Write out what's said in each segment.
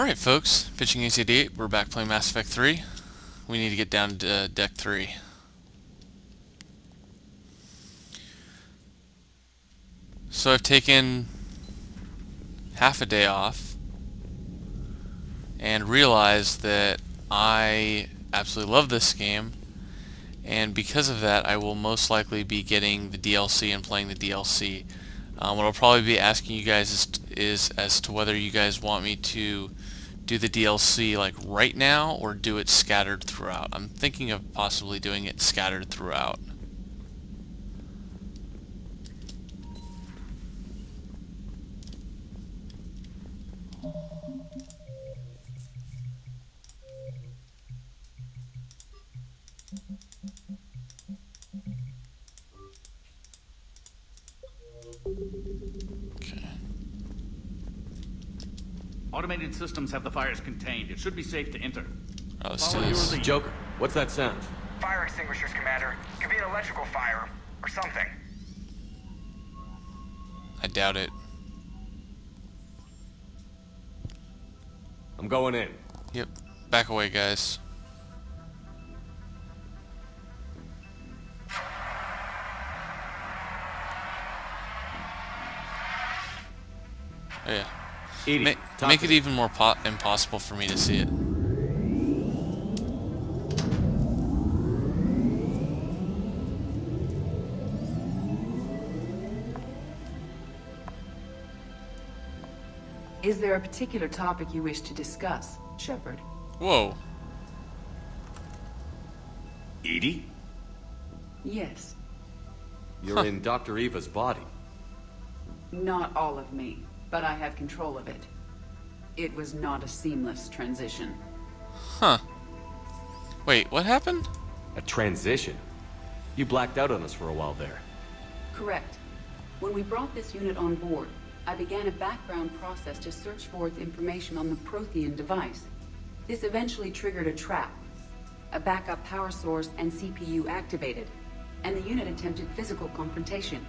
Alright folks, pitching EDI, we're back playing Mass Effect 3. We need to get down to Deck 3. So I've taken half a day off and realized that I absolutely love this game, and because of that I will most likely be getting the DLC and playing the DLC. What I'll probably be asking you guys is as to whether you guys want me to do the DLC like right now or do it scattered throughout. I'm thinking of possibly doing it scattered throughout. Automated systems have the fires contained. It should be safe to enter. Oh, let's do this. Joker, what's that sound? Fire extinguishers, Commander. Could be an electrical fire, or something. I doubt it. I'm going in. Yep. Back away, guys. Oh, yeah. EDI, Make it even more impossible for me to see it. Is there a particular topic you wish to discuss, Shepard? Whoa. EDI? Yes. You're in Dr. Eva's body. Not all of me, but I have control of it. It was not a seamless transition. Huh. Wait, what happened? A transition? You blacked out on us for a while there. Correct. When we brought this unit on board, I began a background process to search for its information on the Prothean device. This eventually triggered a trap. A backup power source and CPU activated, and the unit attempted physical confrontation.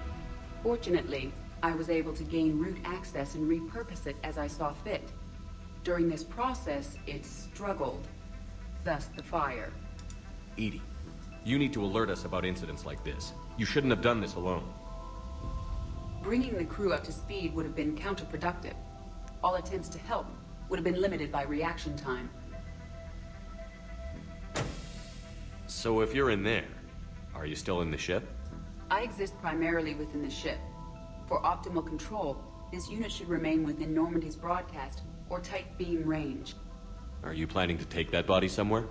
Fortunately, I was able to gain root access and repurpose it as I saw fit. During this process, it struggled. Thus the fire. EDI, you need to alert us about incidents like this. You shouldn't have done this alone. Bringing the crew up to speed would have been counterproductive. All attempts to help would have been limited by reaction time. So if you're in there, are you still in the ship? I exist primarily within the ship. For optimal control, this unit should remain within Normandy's broadcast or tight beam range. Are you planning to take that body somewhere?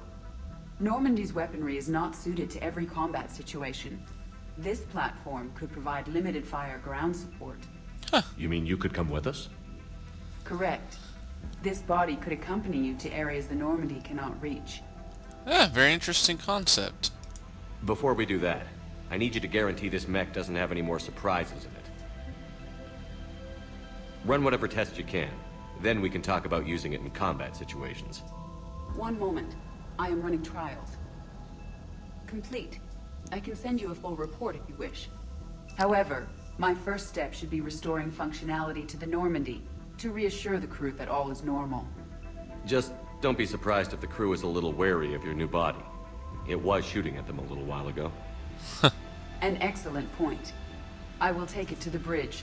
Normandy's weaponry is not suited to every combat situation. This platform could provide limited fire ground support. Huh. You mean you could come with us? Correct. This body could accompany you to areas the Normandy cannot reach. Yeah, very interesting concept. Before we do that, I need you to guarantee this mech doesn't have any more surprises in it. Run whatever tests you can. Then we can talk about using it in combat situations. One moment. I am running trials. Complete. I can send you a full report if you wish. However, my first step should be restoring functionality to the Normandy to reassure the crew that all is normal. Just don't be surprised if the crew is a little wary of your new body. It was shooting at them a little while ago. An excellent point. I will take it to the bridge.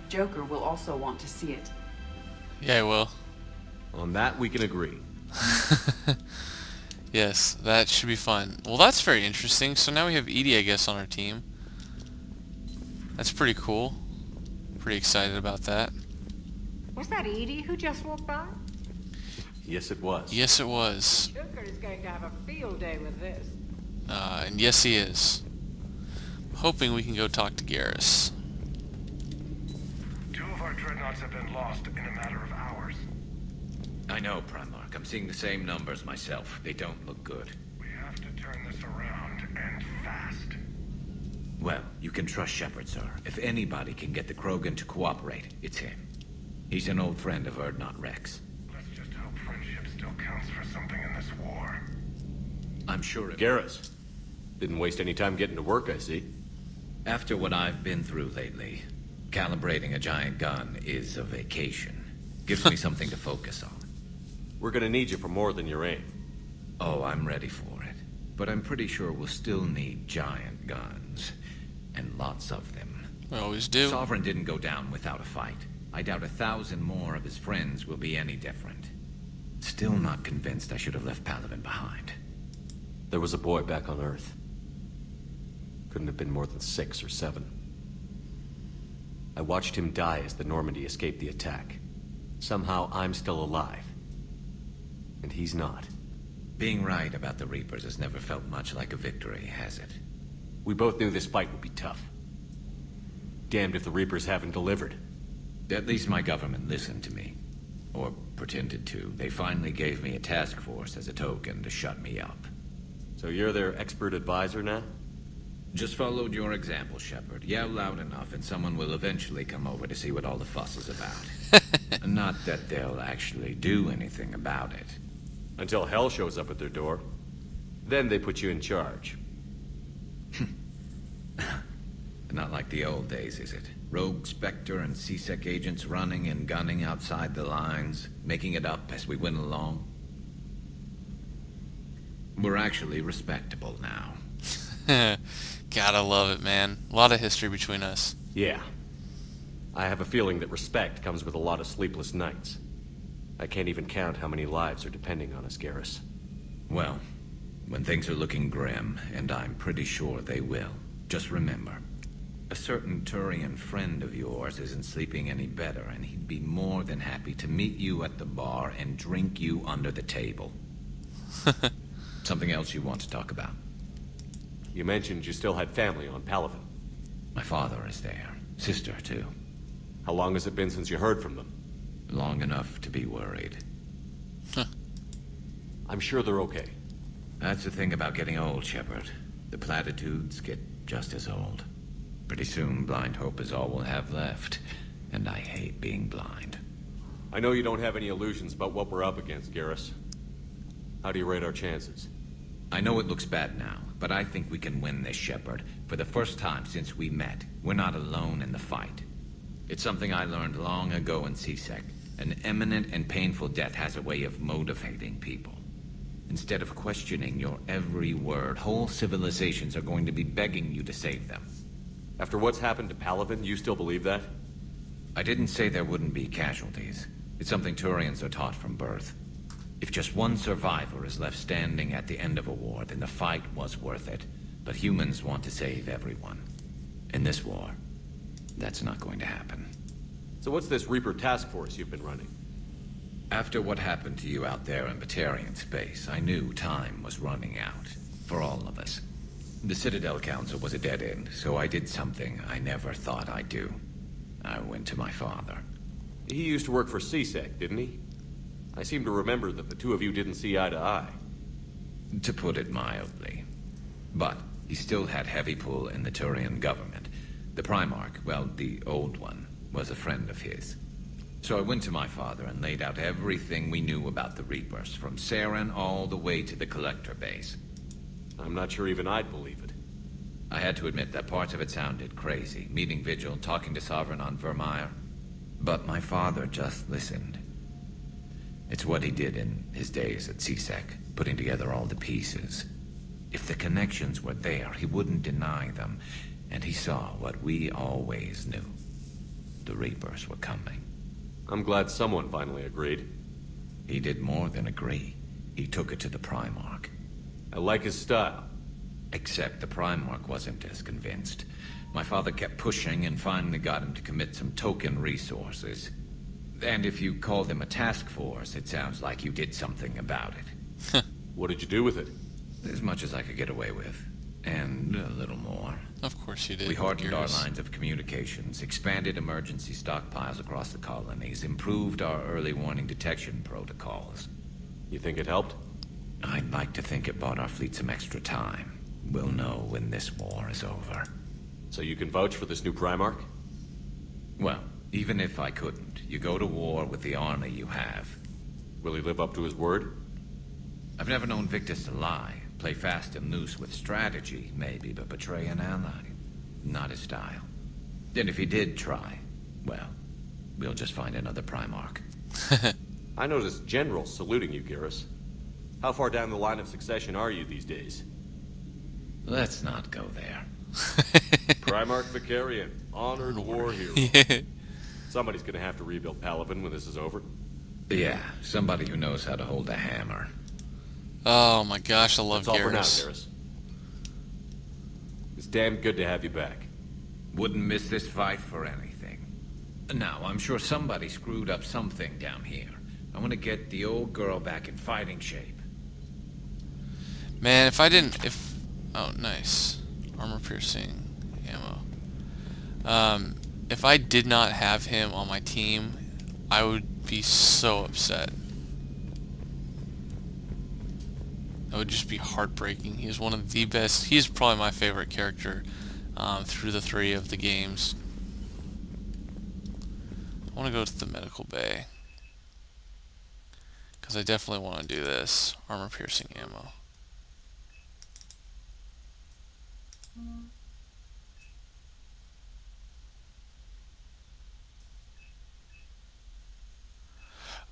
Joker will also want to see it. Yeah, I will. On that, we can agree. Yes, that should be fun. Well, that's very interesting. So now we have EDI, I guess, on our team. That's pretty cool. Pretty excited about that. Was that EDI who just walked by? Yes, it was. Yes, it was. Joker is going to have a field day with this. And yes, he is. Hoping we can go talk to Garrus. 2 of our dreadnoughts have been lost in a matter of hours. I know, Primarch. I'm seeing the same numbers myself. They don't look good. We have to turn this around, and fast. Well, you can trust Shepard, sir. If anybody can get the Krogan to cooperate, it's him. He's an old friend of Urdnot Rex. Let's just hope friendship still counts for something in this war. I'm sure it... Garrus. Didn't waste any time getting to work, I see. After what I've been through lately, calibrating a giant gun is a vacation. Gives me something to focus on. We're gonna need you for more than your aim. Oh, I'm ready for it. But I'm pretty sure we'll still need giant guns. And lots of them. We always do. Sovereign didn't go down without a fight. I doubt 1,000 more of his friends will be any different. Still not convinced I should have left Paragon behind. There was a boy back on Earth. Couldn't have been more than 6 or 7. I watched him die as the Normandy escaped the attack. Somehow I'm still alive. And he's not. Being right about the Reapers has never felt much like a victory, has it? We both knew this fight would be tough. Damned if the Reapers haven't delivered. At least my government listened to me. Or pretended to. They finally gave me a task force as a token to shut me up. So you're their expert advisor now? Just followed your example, Shepard. Yell loud enough and someone will eventually come over to see what all the fuss is about. Not that they'll actually do anything about it. Until hell shows up at their door. Then they put you in charge. Not like the old days, is it? Rogue Spectre and C-Sec agents running and gunning outside the lines, making it up as we went along. We're actually respectable now. Gotta love it, man. A lot of history between us. Yeah. I have a feeling that respect comes with a lot of sleepless nights. I can't even count how many lives are depending on us, Garrus. Well, when things are looking grim, and I'm pretty sure they will, just remember, a certain Turian friend of yours isn't sleeping any better, and he'd be more than happy to meet you at the bar and drink you under the table. Something else you want to talk about? You mentioned you still had family on Paragon. My father is there. Sister, too. How long has it been since you heard from them? Long enough to be worried. I'm sure they're okay. That's the thing about getting old, Shepard. The platitudes get just as old. Pretty soon, blind hope is all we'll have left. And I hate being blind. I know you don't have any illusions about what we're up against, Garrus. How do you rate our chances? I know it looks bad now, but I think we can win this, Shepard. For the first time since we met, we're not alone in the fight. It's something I learned long ago in C-Sec. An imminent and painful death has a way of motivating people. Instead of questioning your every word, whole civilizations are going to be begging you to save them. After what's happened to Paragon, you still believe that? I didn't say there wouldn't be casualties. It's something Turians are taught from birth. If just one survivor is left standing at the end of a war, then the fight was worth it. But humans want to save everyone. In this war, that's not going to happen. So what's this Reaper task force you've been running? After what happened to you out there in Batarian space, I knew time was running out. For all of us. The Citadel Council was a dead end, so I did something I never thought I'd do. I went to my father. He used to work for C-Sec, didn't he? I seem to remember that the two of you didn't see eye to eye. To put it mildly. But he still had heavy pull in the Turian government. The Primarch, well, the old one, was a friend of his. So I went to my father and laid out everything we knew about the Reapers, from Saren all the way to the Collector base. I'm not sure even I'd believe it. I had to admit that parts of it sounded crazy, meeting Vigil, talking to Sovereign on Vermeer. But my father just listened. It's what he did in his days at C-Sec, putting together all the pieces. If the connections were there, he wouldn't deny them, and he saw what we always knew. The Reapers were coming. I'm glad someone finally agreed. He did more than agree. He took it to the Primarch. I like his style. Except the Primarch wasn't as convinced. My father kept pushing and finally got him to commit some token resources. And if you call them a task force, it sounds like you did something about it. What did you do with it? As much as I could get away with. And a little more. Of course you did. We hardened our lines of communications, expanded emergency stockpiles across the colonies, improved our early warning detection protocols. You think it helped? I'd like to think it bought our fleet some extra time. We'll know when this war is over. So you can vouch for this new Primarch? Well, even if I couldn't, you go to war with the army you have. Will he live up to his word? I've never known Victus to lie. Play fast and loose with strategy, maybe, but betray an ally. Not his style. And if he did try, well, we'll just find another Primarch. I noticed generals saluting you, Garrus. How far down the line of succession are you these days? Let's not go there. Primarch Vicarian, honored war hero. Yeah. Somebody's gonna have to rebuild Palaven when this is over. Yeah, somebody who knows how to hold a hammer. Oh my gosh, I love That's all for now, Garrus. Garrus. It's damn good to have you back. Wouldn't miss this fight for anything. Now, I'm sure somebody screwed up something down here. I want to get the old girl back in fighting shape. Man, oh, nice. Armor piercing ammo. If I did not have him on my team, I would be so upset. That would just be heartbreaking. He's one of the best. He's probably my favorite character through the 3 of the games. I want to go to the medical bay, because I definitely want to do this. Armor piercing ammo.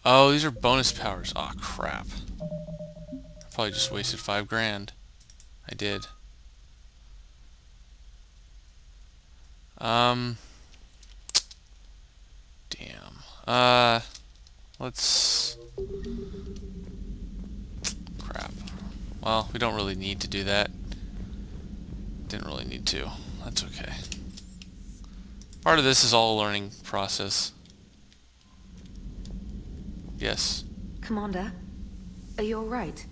Oh, these are bonus powers. Aw, crap. I probably just wasted 5 grand. I did. Damn. Let's... Crap. Well, we don't really need to do that. Didn't really need to. That's okay. Part of this is all a learning process. Yes. Commander, are you alright?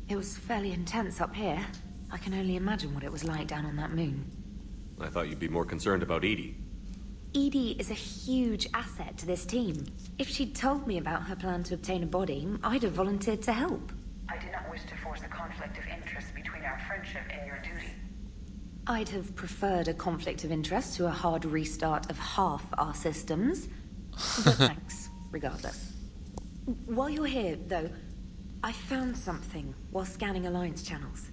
It was fairly intense up here. I can only imagine what it was like down on that moon. I thought you'd be more concerned about EDI. EDI is a huge asset to this team. If she'd told me about her plan to obtain a body, I'd have volunteered to help. I did not wish to force a conflict of interest between our friendship and your duty. I'd have preferred a conflict of interest to a hard restart of half our systems. But thanks, regardless. While you're here, though, I found something while scanning Alliance channels.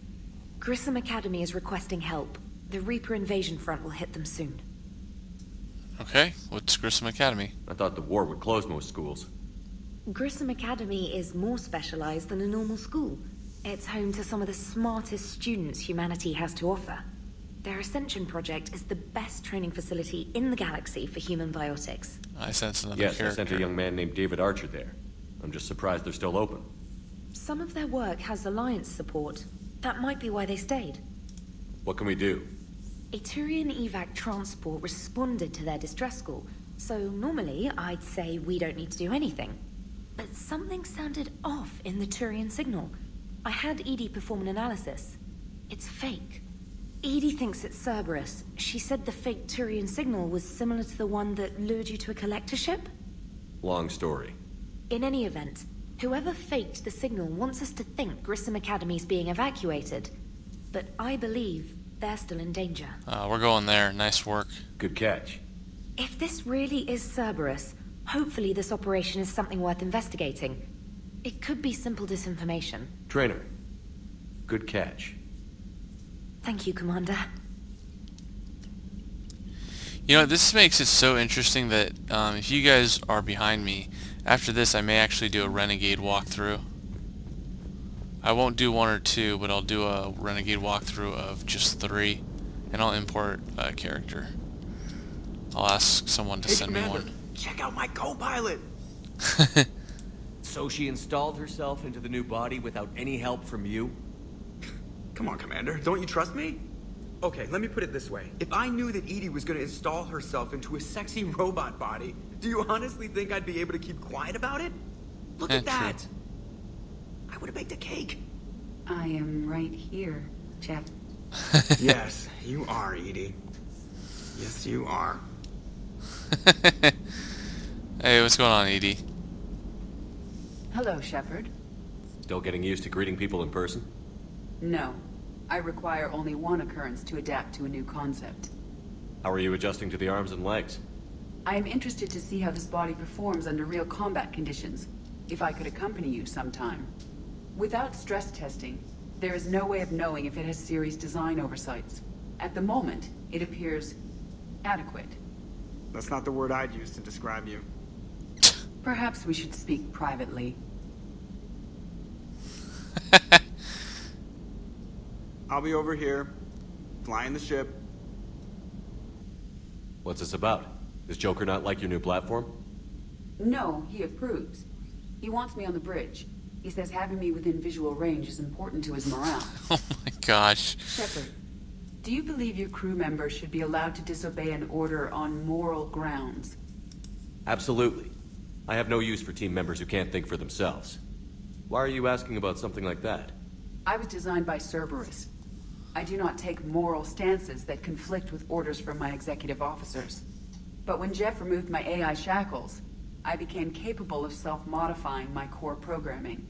Grissom Academy is requesting help. The Reaper invasion front will hit them soon. Okay, what's Grissom Academy? I thought the war would close most schools. Grissom Academy is more specialized than a normal school. It's home to some of the smartest students humanity has to offer. Their Ascension project is the best training facility in the galaxy for human biotics. I sense another Yes, character. I sent a young man named David Archer there. I'm just surprised they're still open. Some of their work has Alliance support. That might be why they stayed. What can we do? A Turian evac transport responded to their distress call, so normally I'd say we don't need to do anything. But something sounded off in the Turian signal. I had EDI perform an analysis. It's fake. EDI thinks it's Cerberus. She said the fake Turian signal was similar to the one that lured you to a collector ship? Long story. In any event, whoever faked the signal wants us to think Grissom Academy's being evacuated. But I believe they're still in danger. We're going there. Nice work. Good catch. If this really is Cerberus, hopefully this operation is something worth investigating. It could be simple disinformation. Trainer. Good catch. Thank you, Commander. You know, this makes it so interesting that if you guys are behind me, after this I may actually do a Renegade walkthrough. I won't do 1 or 2, but I'll do a Renegade walkthrough of just 3, and I'll import a character. I'll ask someone to send me one. Check out my co-pilot! So she installed herself into the new body without any help from you? Come on, Commander, don't you trust me? Okay, let me put it this way. If I knew that EDI was gonna install herself into a sexy robot body, do you honestly think I'd be able to keep quiet about it? Look at that! True. I would've baked a cake. I am right here, Jeff. Yes, you are, EDI. Yes, you are. Hey, what's going on, EDI? Hello, Shepard. Still getting used to greeting people in person? No. I require only one occurrence to adapt to a new concept. How are you adjusting to the arms and legs? I am interested to see how this body performs under real combat conditions. If I could accompany you sometime. Without stress testing, there is no way of knowing if it has serious design oversights. At the moment, it appears adequate. That's not the word I'd use to describe you. Perhaps we should speak privately. I'll be over here, flying the ship. What's this about? Does Joker not like your new platform? No, he approves. He wants me on the bridge. He says having me within visual range is important to his morale. Oh my gosh. Shepard, do you believe your crew members should be allowed to disobey an order on moral grounds? Absolutely. I have no use for team members who can't think for themselves. Why are you asking about something like that? I was designed by Cerberus. I do not take moral stances that conflict with orders from my executive officers. But when Jeff removed my AI shackles, I became capable of self-modifying my core programming.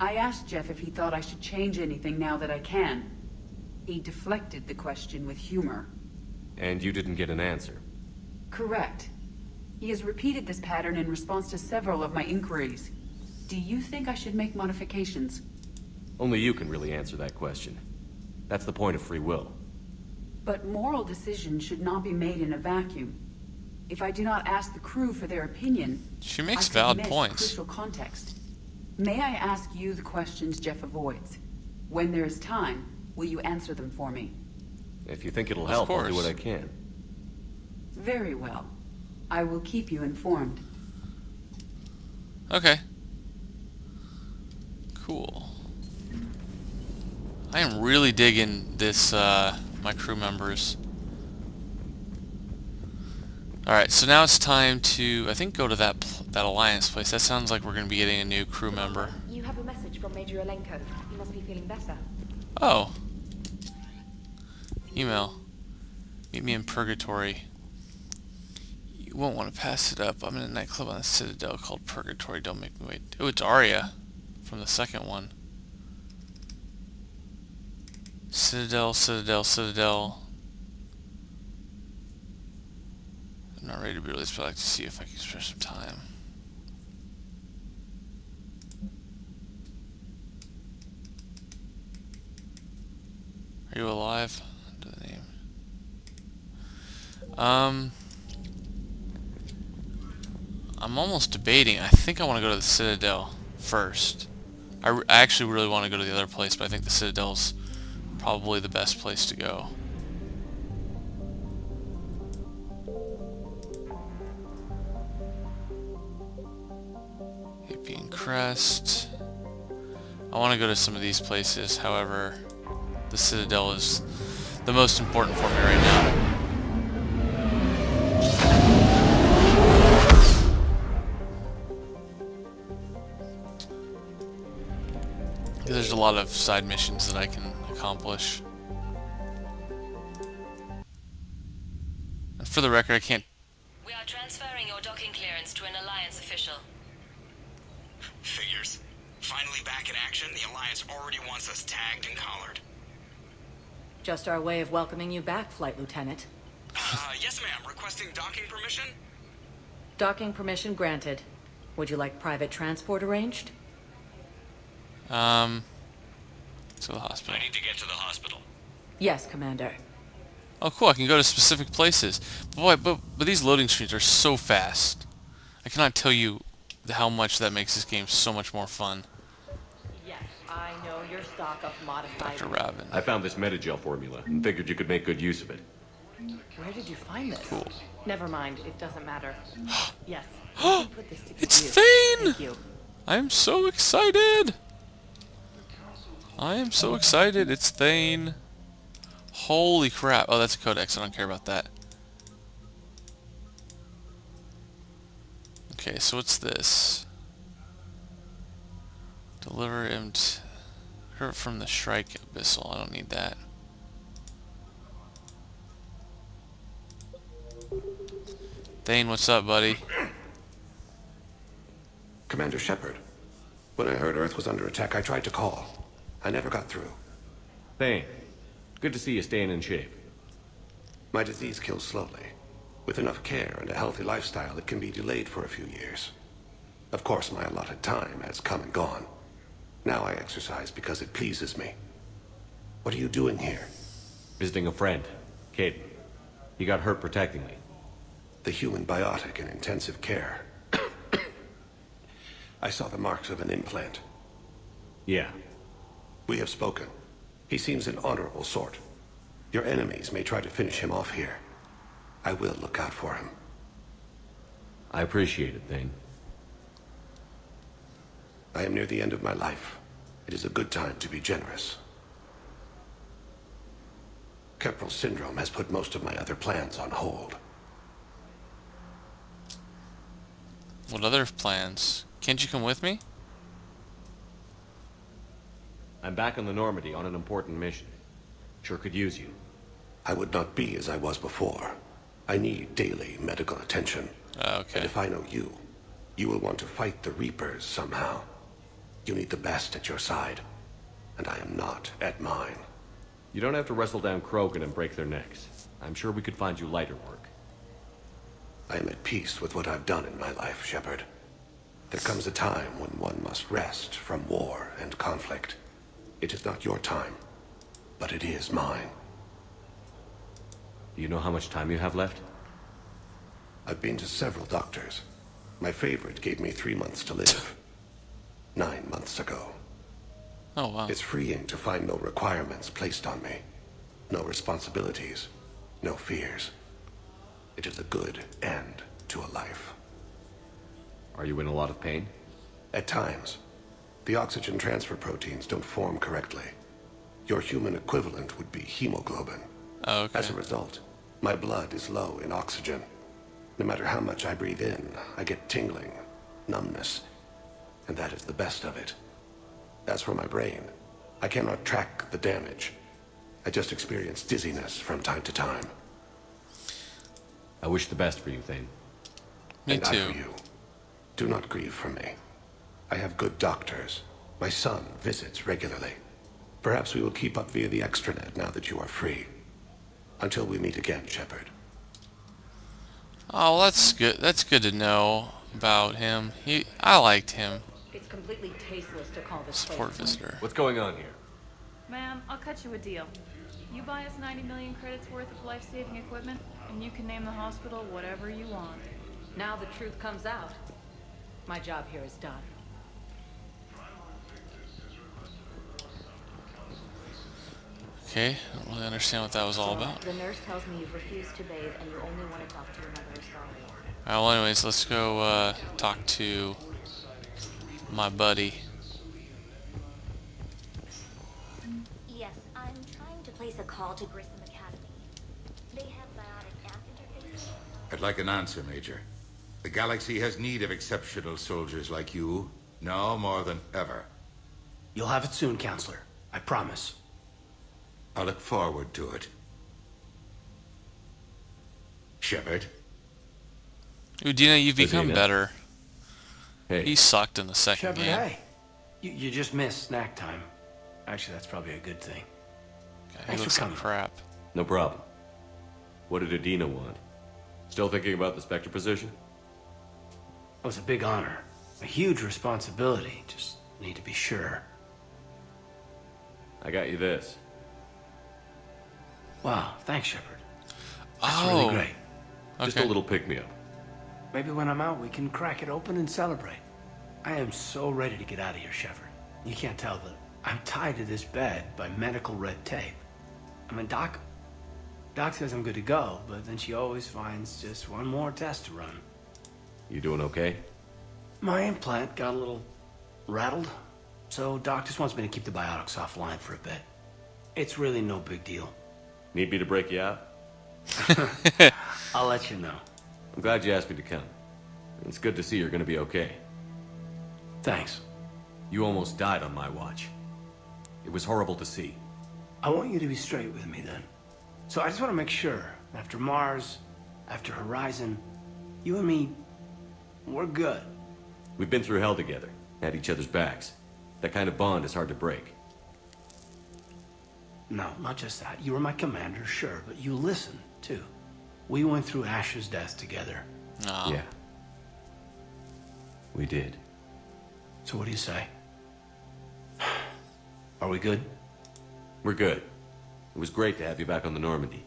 I asked Jeff if he thought I should change anything now that I can. He deflected the question with humor. And you didn't get an answer? Correct. He has repeated this pattern in response to several of my inquiries. Do you think I should make modifications? Only you can really answer that question. That's the point of free will. But moral decisions should not be made in a vacuum. If I do not ask the crew for their opinion, She makes I could valid miss points. crucial context. May I ask you the questions Jeff avoids? When there is time, will you answer them for me? If you think it'll Of help, I'll do course. what I can. Very well. I will keep you informed. Okay. Cool. I am really digging this, my crew members. Alright, so now it's time to, I think, go to that Alliance place. That sounds like we're going to be getting a new crew member. You have a message from Major Alenko. He must be feeling better. Oh. Email. Meet me in Purgatory. You won't want to pass it up. I'm in a nightclub on the Citadel called Purgatory. Don't make me wait. Oh, it's Arya from the second one. Citadel, Citadel, Citadel. I'm not ready to be released, but I'd like to see if I can spare some time. Are you alive? Under the name. I'm almost debating. I think I want to go to the Citadel first. I actually really want to go to the other place, but I think the Citadel's probably the best place to go. Hippie and Crest. I want to go to some of these places, however, the Citadel is the most important for me right now. There's a lot of side missions that I can accomplish. And for the record, I can't... We are transferring your docking clearance to an Alliance official. Figures. Finally back in action, the Alliance already wants us tagged and collared. Just our way of welcoming you back, Flight Lieutenant. Yes ma'am, requesting docking permission? Docking permission granted. Would you like private transport arranged? To the hospital. I need to get to the hospital. Yes, Commander. Oh, cool! I can go to specific places. Boy, but these loading screens are so fast. I cannot tell you how much that makes this game so much more fun. Yes, I know your stock of modified... Dr. Robin. I found this Metagel formula and figured you could make good use of it. Where did you find this? Cool. Never mind, it doesn't matter. Yes, I can put this to good It's use. Thane! Thank you. I'm so excited! I am so excited. It's Thane. Holy crap. Oh, that's a codex. I don't care about that. Okay, so what's this? Deliver him hurt from the Shrike Abyssal. I don't need that. Thane, what's up, buddy? Commander Shepard. When I heard Earth was under attack, I tried to call. I never got through. Thane, good to see you staying in shape. My disease kills slowly. With enough care and a healthy lifestyle, it can be delayed for a few years. Of course, my allotted time has come and gone. Now I exercise because it pleases me. What are you doing here? Visiting a friend, Kaidan. He got hurt protecting me. The human biotic in intensive care. I saw the marks of an implant. Yeah. We have spoken. He seems an honorable sort. Your enemies may try to finish him off here. I will look out for him. I appreciate it, Thane. I am near the end of my life. It is a good time to be generous. Keppel syndrome has put most of my other plans on hold. What other plans? Can't you come with me? I'm back on the Normandy on an important mission. Sure could use you. I would not be as I was before. I need daily medical attention. Okay. And if I know you, you will want to fight the Reapers somehow. You need the best at your side, and I am not at mine. You don't have to wrestle down Krogan and break their necks. I'm sure we could find you lighter work. I am at peace with what I've done in my life, Shepard. There comes a time when one must rest from war and conflict. It is not your time, but it is mine. Do you know how much time you have left? I've been to several doctors. My favorite gave me 3 months to live. 9 months ago. Oh, wow. It's freeing to find no requirements placed on me. No responsibilities. No fears. It is a good end to a life. Are you in a lot of pain? At times. The oxygen transfer proteins don't form correctly. Your human equivalent would be hemoglobin. Oh, okay. As a result, my blood is low in oxygen. No matter how much I breathe in, I get tingling, numbness, and that is the best of it. As for my brain, I cannot track the damage. I just experience dizziness from time to time. I wish the best for you, Thane. Me and too. I for you. Do not grieve for me. I have good doctors. My son visits regularly. Perhaps we will keep up via the extranet now that you are free. Until we meet again, Shepard. Oh, well, that's good. That's good to know about him. I liked him. It's completely tasteless to call this Support place. visitor. What's going on here? Ma'am, I'll cut you a deal. You buy us 90 million credits worth of life-saving equipment, and you can name the hospital whatever you want. Now the truth comes out. My job here is done. Okay, I don't really understand what that was all about. The nurse tells me you've refused to bathe and you only want to talk to your mother. Sorry. Alright, well anyways, let's go talk to my buddy. Yes, I'm trying to place a call to Grissom Academy. They have biotic app interfaces. I'd like an answer, Major. The galaxy has need of exceptional soldiers like you, now more than ever. You'll have it soon, Counselor. I promise. I look forward to it. Shepard? Udina, you've become Udina. better. Hey. He sucked in the second Shepard, game. hey. You just missed snack time. Actually, that's probably a good thing. God, he Thanks looks for like coming. crap. No problem. What did Adina want? Still thinking about the Spectre position? It was a big honor. A huge responsibility. Just need to be sure. I got you this. Wow, thanks, Shepard. That's Oh. really great. Just Okay. a little pick-me-up. Maybe when I'm out, we can crack it open and celebrate. I am so ready to get out of here, Shepard. You can't tell, but I'm tied to this bed by medical red tape. I mean, Doc says I'm good to go, but then she always finds just one more test to run. You doing okay? My implant got a little rattled, so Doc just wants me to keep the biotics offline for a bit. It's really no big deal. Need me to break you out? I'll let you know. I'm glad you asked me to come. It's good to see you're gonna be okay. Thanks. You almost died on my watch. It was horrible to see. I want you to be straight with me then. So I just want to make sure, after Mars, after Horizon, you and me, we're good. We've been through hell together, had each other's backs. That kind of bond is hard to break. No, not just that. You were my commander, sure, but you listened, too. We went through Ash's death together. Aw. Yeah. We did. So what do you say? Are we good? We're good. It was great to have you back on the Normandy.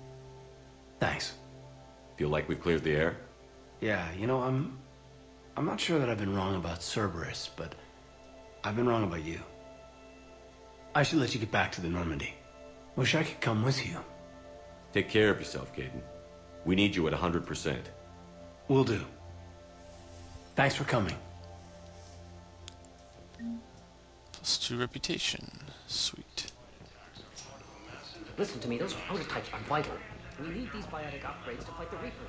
Thanks. Feel like we've cleared the air? Yeah, you know, I'm not sure that I've been wrong about Cerberus, but I've been wrong about you. I should let you get back to the Normandy. Wish I could come with you. Take care of yourself, Kaidan. We need you at 100%. Will do. Thanks for coming. +2 reputation. Sweet. Listen to me, those prototypes are vital. We need these biotic upgrades to fight the Reapers.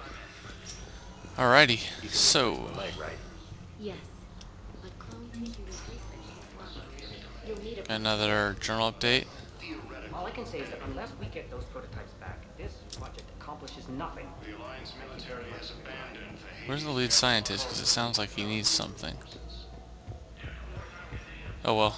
Alrighty, so... Yes, but clone tissue replacement is You'll need a... Another journal update. All I can say is that unless we get those prototypes back, this project accomplishes nothing. The Alliance military has abandoned the... Where's the lead scientist? Because it sounds like he needs something. Oh well.